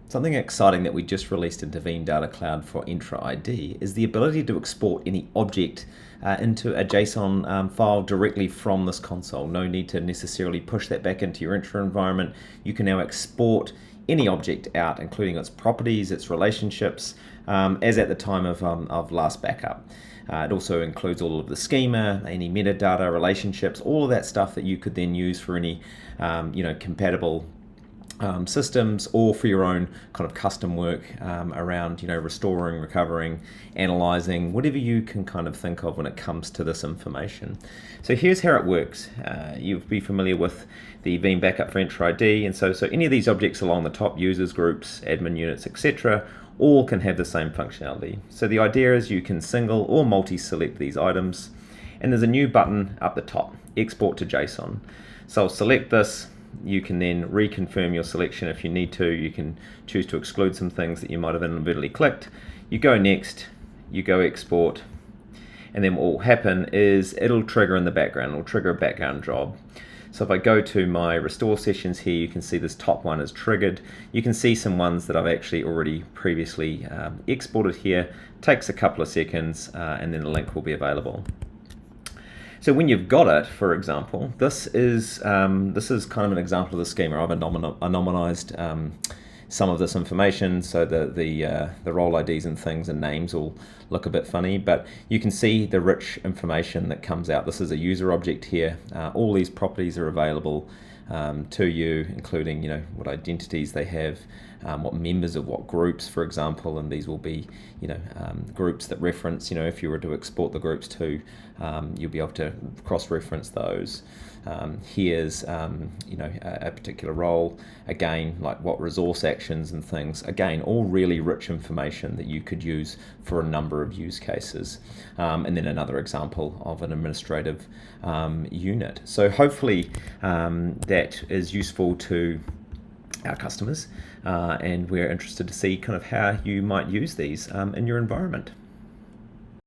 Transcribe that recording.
Something exciting that we just released into Veeam Data Cloud for Entra ID is the ability to export any object into a JSON file directly from this console. No need to necessarily push that back into your Entra environment. You can now export any object out, including its properties, its relationships, as at the time of last backup. It also includes all of the schema, any metadata, relationships, all of that stuff that you could then use for any compatible systems, or for your own kind of custom work around restoring, recovering, analyzing, whatever you can kind of think of when it comes to this information. So here's how it works. You'll be familiar with the Veeam backup for Entra ID, and so any of these objects along the top, users, groups, admin units, etc., all can have the same functionality. So the idea is you can single or multi-select these items, and there's a new button up the top, export to JSON. So I'll select this. You can then reconfirm your selection if you need to. You can choose to exclude some things that you might have inadvertently clicked. You go next, you go export, and then what will happen is it'll trigger in the background. It'll trigger a background job. So if I go to my restore sessions here, you can see this top one is triggered. You can see some ones that I've actually already previously exported here. Takes a couple of seconds, and then the link will be available. So when you've got it, for example, this is kind of an example of the schema. I've anonymized some of this information, so the role IDs and things and names will look a bit funny, but you can see the rich information that comes out. This is a user object here. All these properties are available to you, including what identities they have, what members of what groups, for example, and these will be groups that reference, if you were to export the groups to, you'll be able to cross-reference those. Here's a particular role, again, like what resource actions and things, again, all really rich information that you could use for a number of use cases. And then another example of an administrative unit. So hopefully that is useful to our customers, and we're interested to see kind of how you might use these in your environment.